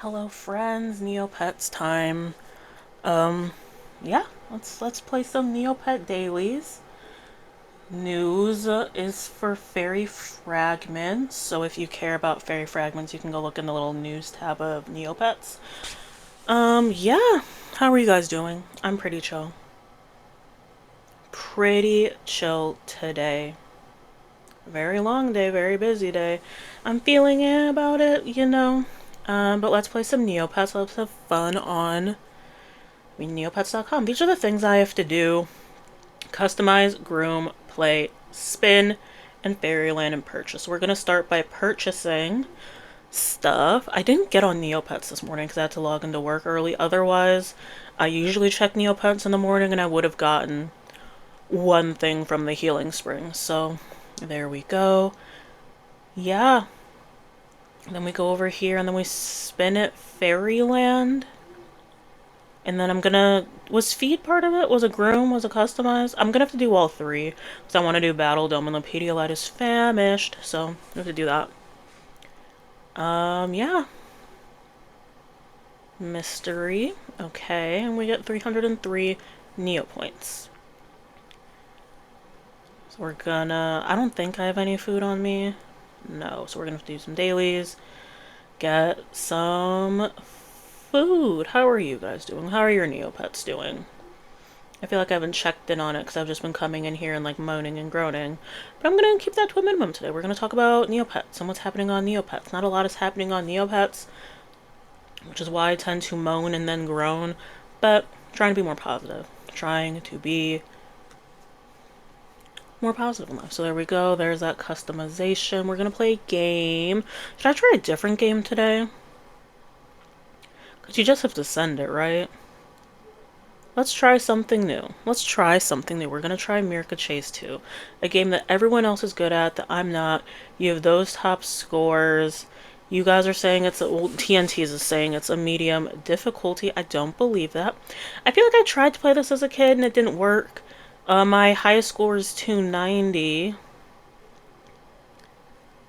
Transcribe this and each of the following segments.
Hello friends, Neopets time. Um yeah, let's play some Neopet dailies. News is for fairy fragments, so if you care about fairy fragments, you can go look in the little news tab of Neopets. Yeah. How are you guys doing? I'm pretty chill. Pretty chill today. Very long day, very busy day. I'm feeling it about it. But let's play some Neopets. Let's have fun on neopets.com. These are the things I have to do: customize, groom, play, spin, and fairyland and purchase. We're going to start by purchasing stuff. I didn't get on Neopets this morning because I had to log into work early. Otherwise, I usually check Neopets in the morning and I would have gotten one thing from the healing spring. So there we go. Yeah. Then we go over here and then we spin it fairyland. And then I'm gonna... Was feed part of it? Was it groom? Was it customized? I'm gonna have to do all three. Because I want to do battle dome and the Pedialyte is famished. So I have to do that. Yeah. Mystery. Okay, and we get 303 Neo points. So we're gonna... I don't think I have any food on me. No, so we're gonna have to do some dailies. Get some food. How are you guys doing? How are your Neopets doing? I feel like I haven't checked in on it because I've just been coming in here and like moaning and groaning. But I'm going to keep that to a minimum today. We're going to talk about Neopets and what's happening on Neopets. Not a lot is happening on Neopets, which is why I tend to moan and then groan. But trying to be more positive. Trying to be more positive in life. So there we go. There's that customization. We're going to play a game. Should I try a different game today? Because you just have to send it, right? Let's try something new. Let's try something new. We're going to try Mirka Chase 2. A game that everyone else is good at, that I'm not. You have those top scores. You guys are saying it's a... Well, TNT's is saying it's a medium difficulty. I don't believe that. I feel like I tried to play this as a kid and it didn't work. My highest score is 290.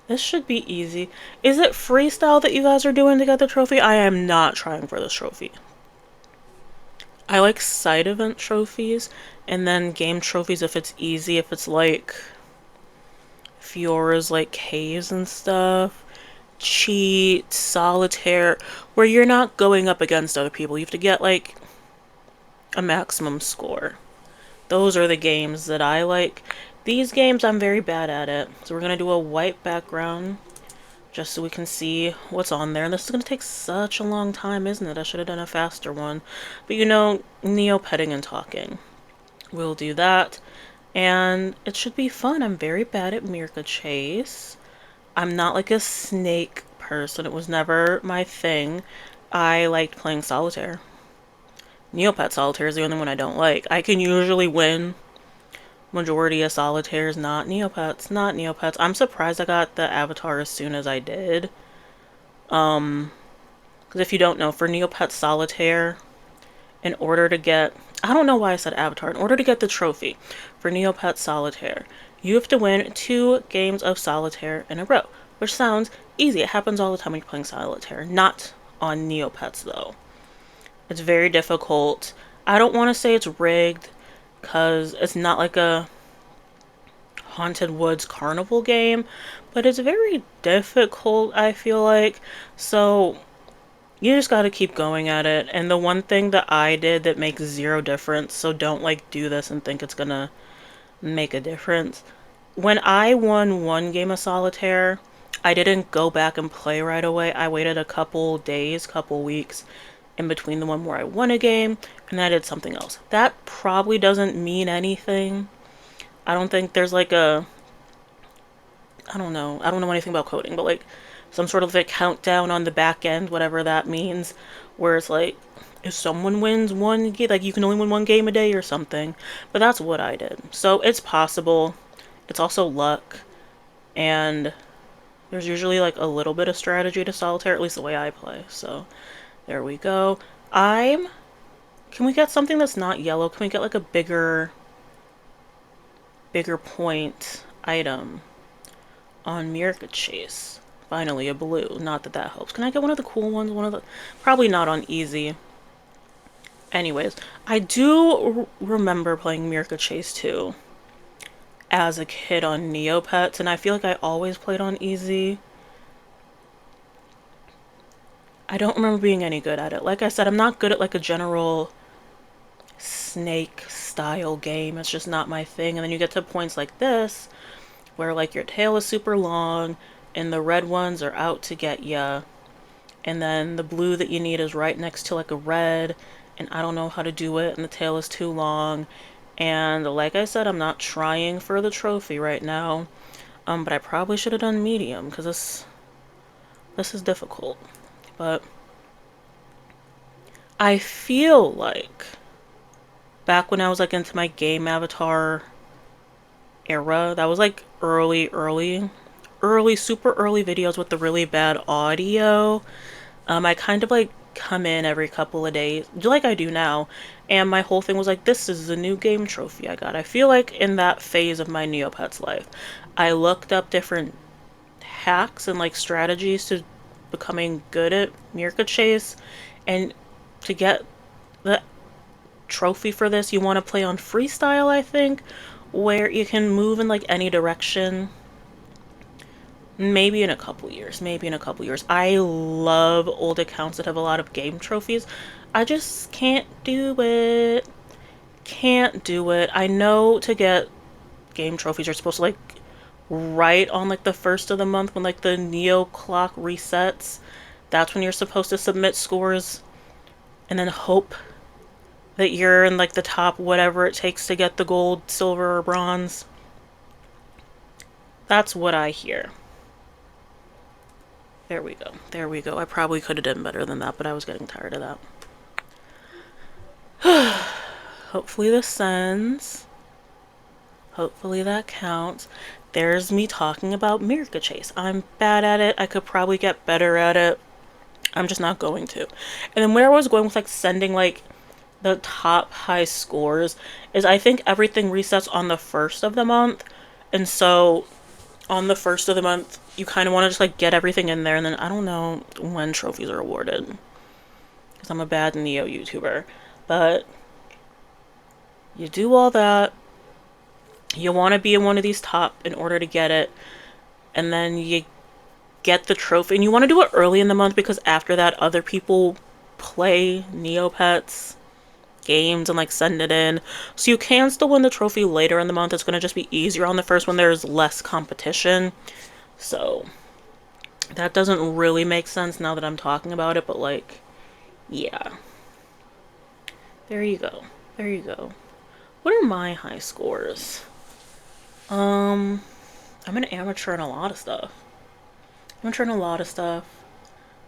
This should be easy. Is it freestyle that you guys are doing to get the trophy? I am not trying for this trophy. I like side event trophies and then game trophies if it's easy, if it's like Fiora's like caves and stuff. Cheat, solitaire, where you're not going up against other people. You have to get like a maximum score. Those are the games that I like. These games I'm very bad at it. So we're gonna do a white background just so we can see what's on there. And this is going to take such a long time, isn't it? I should have done a faster one. But Neopetting and talking. We'll do that. And it should be fun. I'm very bad at Mirka Chase. I'm not like a snake person. It was never my thing. I liked playing solitaire. Neopet solitaire is the only one I don't like. I can usually win majority of solitaires, not Neopets, not Neopets. I'm surprised I got the avatar as soon as I did. Because if you don't know, for Neopets solitaire, in order to get... I don't know why I said avatar. In order to get the trophy for Neopets solitaire, you have to win 2 games of solitaire in a row. Which sounds easy. It happens all the time when you're playing solitaire. Not on Neopets, though. It's very difficult. I don't want to say it's rigged, because it's not like a Haunted Woods carnival game, but it's very difficult, I feel like. So you just gotta keep going at it. And the one thing that I did that makes zero difference, so don't like do this and think it's gonna make a difference. When I won one game of solitaire, I didn't go back and play right away. I waited a couple days, couple weeks in between the one where I won a game and I did something else. That probably doesn't mean anything. I don't think there's like a... I don't know. I don't know anything about coding, but like some sort of like countdown on the back end, whatever that means, where it's like if someone wins one game, like you can only win one game a day or something. But that's what I did. So it's possible. It's also luck. And there's usually like a little bit of strategy to solitaire, at least the way I play. So there we go. Can we get something that's not yellow? Can we get like a bigger point item on Mirka Chase? Finally, a blue. Not that that helps. Can I get one of the cool ones? One of the... Probably not on easy. Anyways, I do remember playing Mirka Chase 2 as a kid on Neopets, and I feel like I always played on easy. I don't remember being any good at it. Like I said, I'm not good at like a general snake style game. It's just not my thing. And then you get to points like this where like your tail is super long and the red ones are out to get ya, and then the blue that you need is right next to like a red, and I don't know how to do it, and the tail is too long. And like I said, I'm not trying for the trophy right now, but I probably should have done medium because this is difficult. But I feel like back when I was like into my game avatar era, that was like early, super early videos with the really bad audio. I kind of like come in every couple of days, like I do now, and my whole thing was like, this is a new game trophy I got. I feel like in that phase of my Neopets life, I looked up different hacks and like strategies to becoming good at Mirka Chase, and to get the trophy for this, you want to play on freestyle, I think, where you can move in like any direction. Maybe in a couple years. Maybe in a couple years. I love old accounts that have a lot of game trophies. I just can't do it. Can't do it. I know to get game trophies, you're supposed to like right on like the first of the month when like the Neo clock resets. That's when you're supposed to submit scores and then hope that you're in like the top whatever it takes to get the gold, silver, or bronze. That's what I hear. There we go. There we go. I probably could have done better than that, but I was getting tired of that. Hopefully this sends. Hopefully that counts. There's me talking about Mirka Chase. I'm bad at it. I could probably get better at it. I'm just not going to. And then where I was going with like sending like the top high scores is I think everything resets on the first of the month. And so on the first of the month, you kind of want to just like get everything in there, and then I don't know when trophies are awarded because I'm a bad Neo YouTuber, but you do all that. You want to be in one of these top in order to get it, and then you get the trophy, and you want to do it early in the month because after that other people play Neopets games and like send it in, so you can still win the trophy later in the month. It's going to just be easier on the first when there's less competition. So that doesn't really make sense now that I'm talking about it, but like, yeah. There you go. There you go. What are my high scores? I'm an amateur in a lot of stuff. Amateur in a lot of stuff.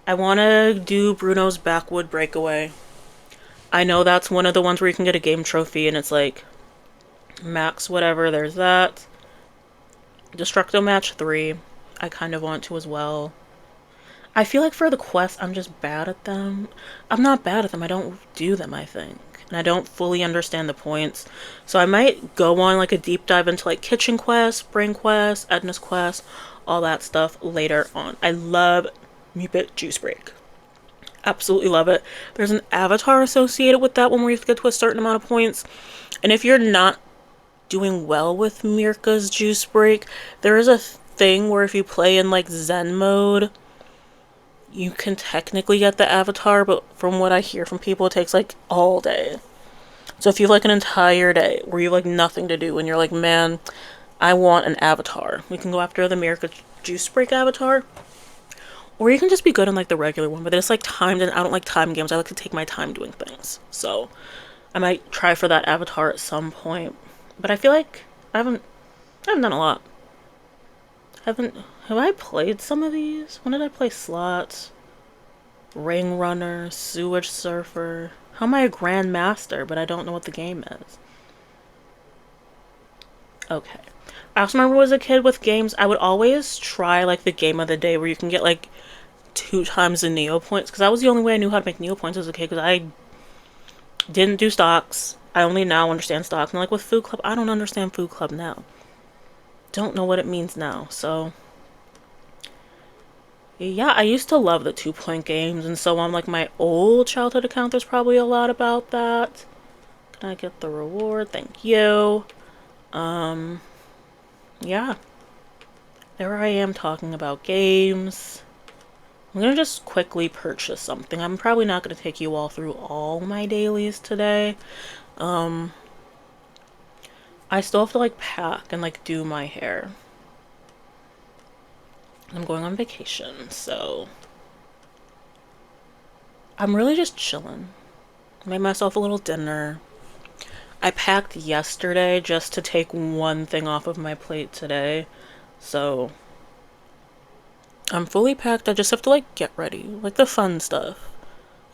I want to do Bruno's Backwood Breakaway. I know that's one of the ones where you can get a game trophy and it's like max whatever. There's that. Destructo Match 3. I kind of want to as well. I feel like for the quests, I'm just bad at them. I'm not bad at them. I don't do them, I think. And I don't fully understand the points. So I might go on like a deep dive into like kitchen quests, brain quests, Edna's quest, all that stuff later on. I love Neopet Juice Break. Absolutely love it. There's an avatar associated with that one where you have to get to a certain amount of points. And if you're not doing well with Mirka's Juice Break, there is a thing where if you play in like Zen mode, you can technically get the avatar, but from what I hear from people, it takes like all day. So if you have like an entire day where you have like nothing to do and you're like, man, I want an avatar, we can go after the Mirka Juice Break avatar. Or you can just be good on like the regular one, but it's like timed, and I don't like time games. I like to take my time doing things. So I might try for that avatar at some point. But I feel like I haven't done a lot. Have I played some of these? When did I play slots? Ring Runner, Sewage Surfer. How am I a Grandmaster, but I don't know what the game is? Okay. I also remember as a kid with games, I would always try like the game of the day where you can get like 2 times the Neo points, because that was the only way I knew how to make Neo points as a kid, because I didn't do stocks. I only now understand stocks. And like with Food Club, I don't understand Food Club now. Don't know what it means now, so Yeah, I used to love the 2 point games, and so on like my old childhood account, there's probably a lot about that. Can I get the reward? Thank you. Um, yeah, there I am talking about games. I'm gonna just quickly purchase something. I'm probably not gonna take you all through all my dailies today. Um, I still have to like pack and like do my hair. I'm going on vacation, so I'm really just chilling. Made myself a little dinner. I packed yesterday just to take one thing off of my plate today. So I'm fully packed. I just have to like get ready, like the fun stuff.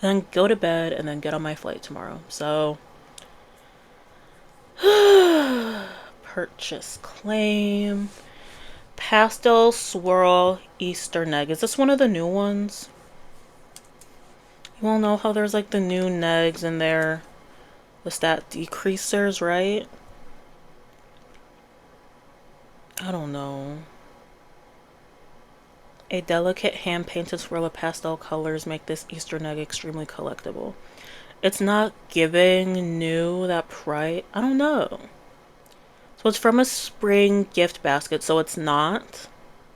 And then go to bed and then get on my flight tomorrow. So purchase claim. Pastel swirl Easter egg. Is this one of the new ones? You all know how there's like the new negs in there. The stat decreasers, right? I don't know. A delicate hand-painted swirl of pastel colors make this Easter egg extremely collectible. It's not giving new that price. I don't know. So it's from a spring gift basket, so it's not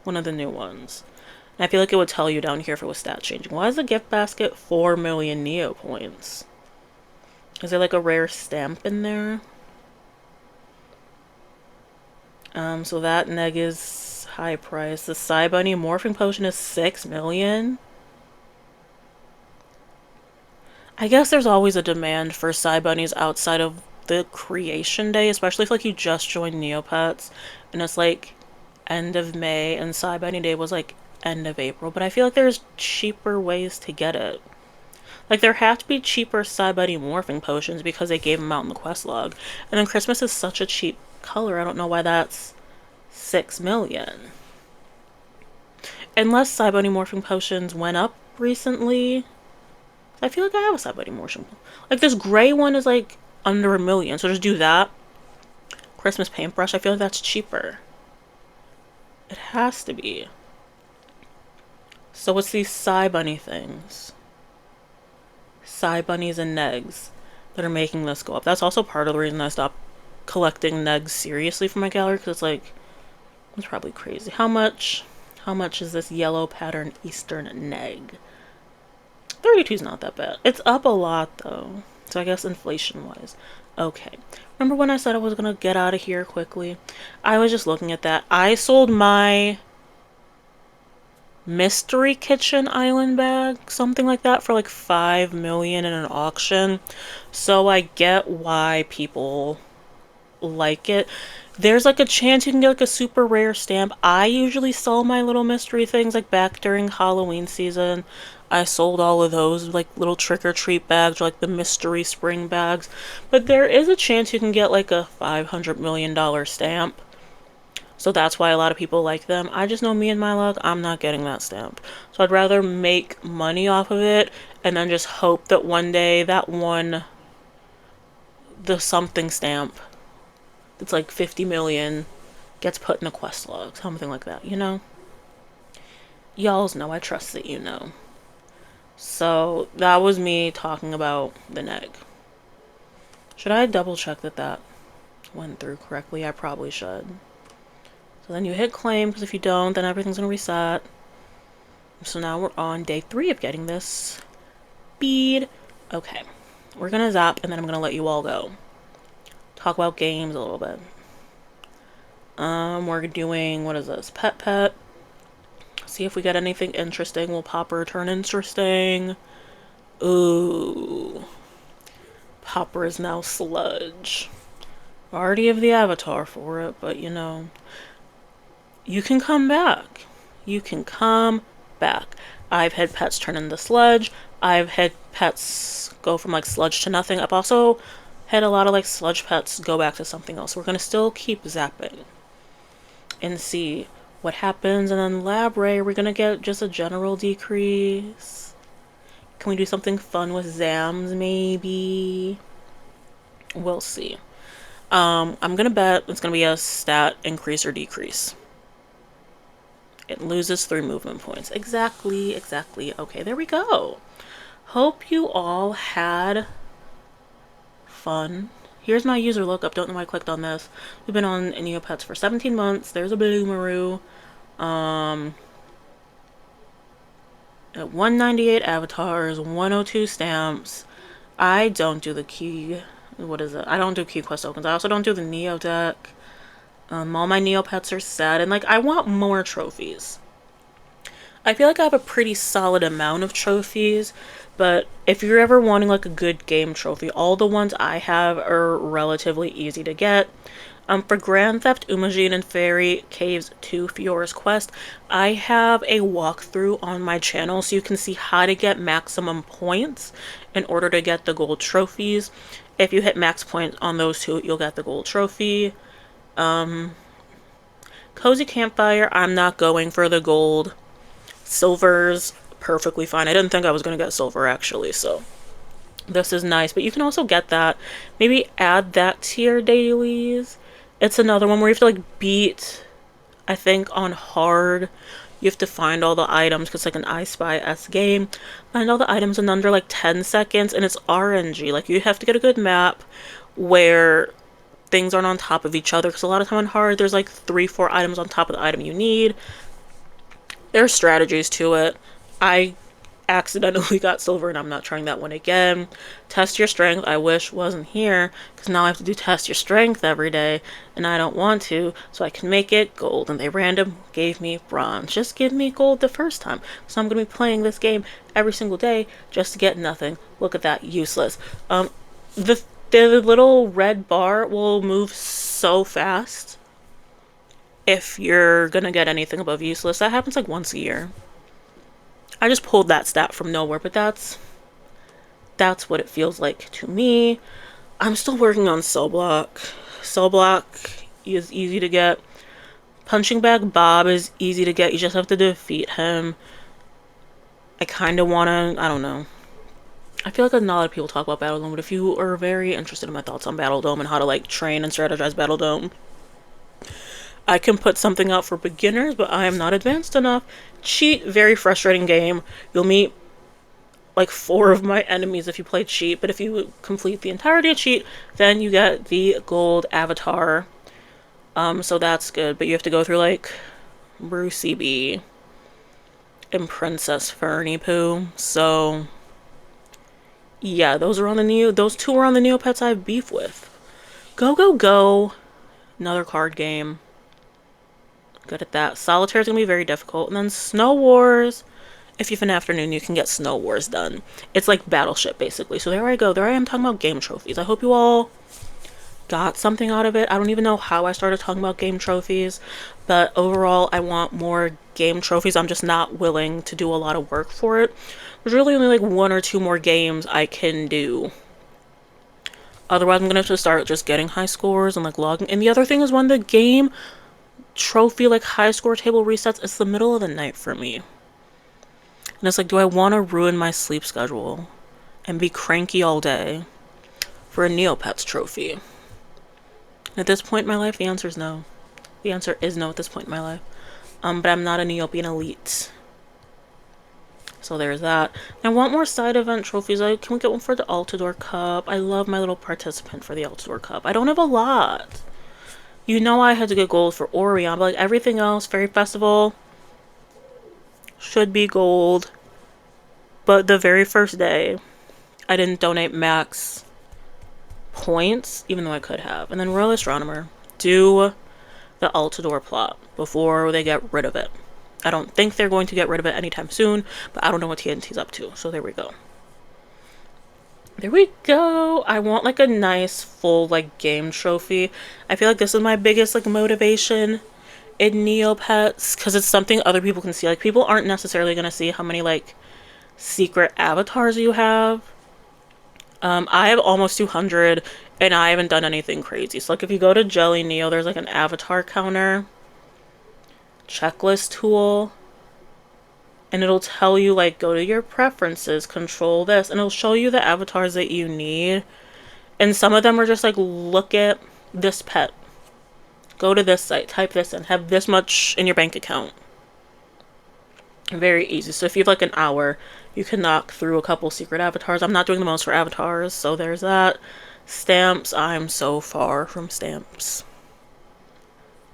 one of the new ones. And I feel like it would tell you down here if it was stat changing. Why is the gift basket 4 million Neopoints? Is there like a rare stamp in there? So that neg is high price. The Psy Bunny morphing potion is 6 million. I guess there's always a demand for Psy Bunnies outside of the creation day, especially if like you just joined Neopets and it's like end of May and Psy Bunny Day was like end of April. But I feel like there's cheaper ways to get it. Like there have to be cheaper Psy Bunny morphing potions because they gave them out in the quest log. And then Christmas is such a cheap color. I don't know why that's 6 million. Unless Psy Bunny morphing potions went up recently. I feel like I have a Psy Bunny morphing. Like this gray one is like under 1 million. So just do that. Christmas paintbrush. I feel like that's cheaper. It has to be. So what's these Psy Bunny things? Psy Bunnies and negs that are making this go up. That's also part of the reason I stopped collecting negs seriously for my gallery, because it's like, it's probably crazy. How much is this yellow pattern Eastern neg? 32 is not that bad. It's up a lot though. So I guess inflation wise. Okay. Remember when I said I was gonna get out of here quickly? I was just looking at that. I sold my mystery kitchen island bag, something like that, for like 5 million in an auction. So I get why people like it. There's like a chance you can get like a super rare stamp. I usually sell my little mystery things like back during Halloween season. I sold all of those like little trick or treat bags or like the mystery spring bags. But there is a chance you can get like a $500 million stamp. So that's why a lot of people like them. I just know me and my luck, I'm not getting that stamp. So I'd rather make money off of it and then just hope that one day that one, the something stamp, it's like 50 million, gets put in a quest log, something like that, you know? Y'all's know, I trust that you know. So that was me talking about the neg. Should I double check that that went through correctly? I probably should. So then you hit claim, because if you don't, then everything's gonna reset. So now we're on day 3 of getting this bead. Okay, we're gonna zap, and then I'm gonna let you all go. Talk about games a little bit. We're doing, what is this? Pet. See if we get anything interesting. Will Popper turn interesting? Ooh. Popper is now sludge. Already have the avatar for it, but you know. You can come back. You can come back. I've had pets turn into sludge. I've had pets go from like sludge to nothing. I've also had a lot of like sludge pets go back to something else. We're gonna still keep zapping and see what happens. And then lab ray, we're gonna get just a general decrease. Can we do something fun with Zams maybe? We'll see. I'm gonna bet it's gonna be a stat increase or decrease. It loses 3 movement points. Exactly. Okay, there we go. Hope you all had fun. Here's my user lookup. Don't know why I clicked on this. We've been on Neopets for 17 months. There's a Bloomaroo. At 198 avatars, 102 stamps. I don't do the key. What is it? I don't do key quest tokens. I also don't do the Neo deck. All my Neopets are set, and like I want more trophies. I feel like I have a pretty solid amount of trophies, but if you're ever wanting like a good game trophy, all the ones I have are relatively easy to get. For Grand Theft Umajin and Fairy Caves 2 Fiora's Quest, I have a walkthrough on my channel so you can see how to get maximum points in order to get the gold trophies. If you hit max points on those two, you'll get the gold trophy. Cozy Campfire, I'm not going for the gold. Silver's perfectly fine. I didn't think I was going to get silver actually, so this is nice. But you can also get that. Maybe add that to your dailies. It's another one where you have to like beat, I think on hard, you have to find all the items because it's like an I Spy-esque game. Find all the items in under like 10 seconds, and it's RNG. Like you have to get a good map where things aren't on top of each other, because a lot of time on hard there's like 3-4 items on top of the item you need. There's strategies to it. I accidentally got silver and I'm not trying that one again. Test your strength, I wish wasn't here, because now I have to do test your strength every day and I don't want to, so I can make it gold, and they random gave me bronze. Just give me gold the first time, so I'm gonna be playing this game every single day just to get nothing. Look at that, useless. The little red bar will move so fast if you're gonna get anything above useless. That happens like once a year. I just pulled that stat from nowhere, but that's what it feels like to me. I'm still working on Cell Block. Cell Block is easy to get. Punching Bag Bob is easy to get. You just have to defeat him. I kind of want to, I don't know. I feel like not a lot of people talk about Battle Dome, but if you are very interested in my thoughts on Battle Dome and how to like train and strategize Battle Dome, I can put something out for beginners, but I am not advanced enough. Cheat, very frustrating game. You'll meet like 4 of my enemies if you play Cheat, but if you complete the entirety of Cheat, then you get the gold avatar. So that's good, but you have to go through like Brucey B and Princess Fernie Poo. So yeah, those two are on the Neopets I have beef with. Go. Another card game. Good at that. Solitaire is going to be very difficult. And then Snow Wars. If you have an afternoon, you can get Snow Wars done. It's like Battleship, basically. So there I go. There I am talking about game trophies. I hope you all got something out of it. I don't even know how I started talking about game trophies. But overall, I want more game trophies. I'm just not willing to do a lot of work for it. There's really only like 1 or 2 more games I can do. Otherwise, I'm going to have to start just getting high scores and like logging. And the other thing is, when the game trophy like high score table resets, it's the middle of the night for me, and it's like, do I want to ruin my sleep schedule and be cranky all day for a Neopets trophy? At this point in my life, the answer is no. The answer is no at this point in my life. But I'm not a Neopian elite, so there's that. I want more side event trophies. Can we get one for the Altador Cup? I love my little participant for the Altador Cup. I don't have a lot. You know, I had to get gold for Orion, but like everything else, Fairy Festival should be gold. But the very first day, I didn't donate max points, even though I could have. And then Royal Astronomer, do the Altador plot before they get rid of it. I don't think they're going to get rid of it anytime soon, but I don't know what TNT's up to, so there we go. There we go. I want like a nice full like game trophy. I feel like this is my biggest like motivation in Neopets, because it's something other people can see. Like people aren't necessarily going to see how many like secret avatars you have. I have almost 200 and I haven't done anything crazy. So like if you go to Jelly Neo, there's like an avatar counter checklist tool. And it'll tell you, like, go to your preferences, control this, and it'll show you the avatars that you need. And some of them are just like, look at this pet. Go to this site, type this in, have this much in your bank account. Very easy. So if you have like an hour, you can knock through a couple secret avatars. I'm not doing the most for avatars, so there's that. Stamps, I'm so far from stamps.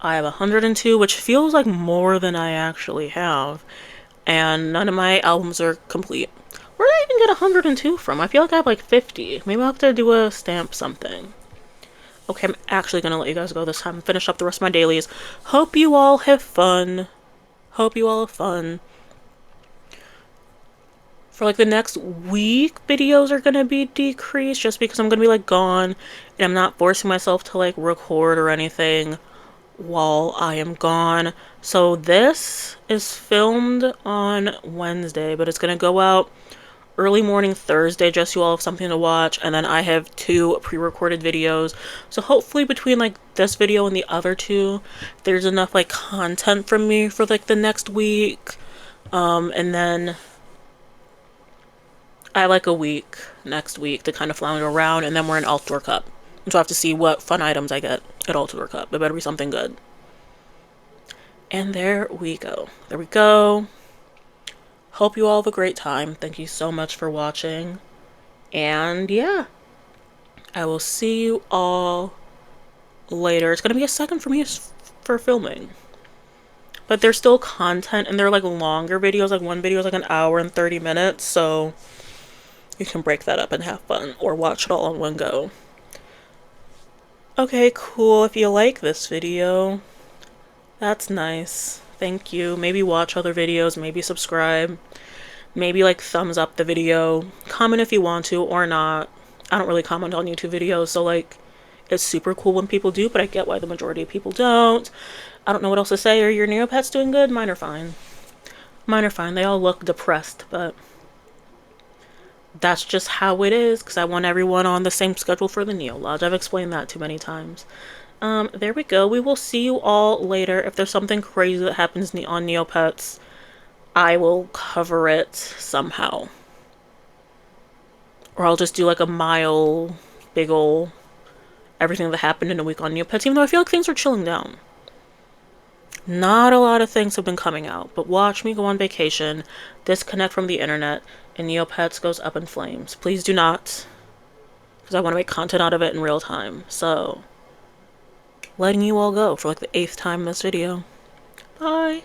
I have 102, which feels like more than I actually have. And none of my albums are complete. Where did I even get 102 from? I feel like I have like 50. Maybe I'll have to do a stamp something. Okay, I'm actually gonna let you guys go this time and finish up the rest of my dailies. Hope you all have fun. Hope you all have fun. For like the next week, videos are gonna be decreased just because I'm gonna be like gone and I'm not forcing myself to like record or anything while I am gone. So this is filmed on Wednesday, but it's gonna go out early morning Thursday just so you all have something to watch. And then I have 2 pre-recorded videos, so hopefully between like this video and the other 2 there's enough like content from me for like the next week. And then I have like a week next week to kind of flounder around, and then we're in Outdoor Cup, so I have to see what fun items I get at Outdoor Cup. It better be something good. And there we go. There we go. Hope you all have a great time. Thank you so much for watching. And yeah, I will see you all later. It's going to be a second for me for filming. But there's still content, and they're like longer videos. Like one video is like an hour and 30 minutes. So you can break that up and have fun or watch it all in one go. Okay, cool. If you like this video, that's nice. Thank you. Maybe watch other videos, maybe subscribe, maybe like thumbs up the video. Comment if you want to or not. I don't really comment on YouTube videos, so like it's super cool when people do, but I get why the majority of people don't. I don't know what else to say. Are your Neopets doing good? Mine are fine. Mine are fine. They all look depressed, but that's just how it is because I want everyone on the same schedule for the Neo Lodge. I've explained that too many times. There we go. We will see you all later. If there's something crazy that happens on Neopets, I will cover it somehow. Or I'll just do like a mile, big ol' everything that happened in a week on Neopets, even though I feel like things are chilling down. Not a lot of things have been coming out, but watch me go on vacation, disconnect from the internet, and Neopets goes up in flames. Please do not, because I want to make content out of it in real time. So, letting you all go for like the 8th time in this video. Bye.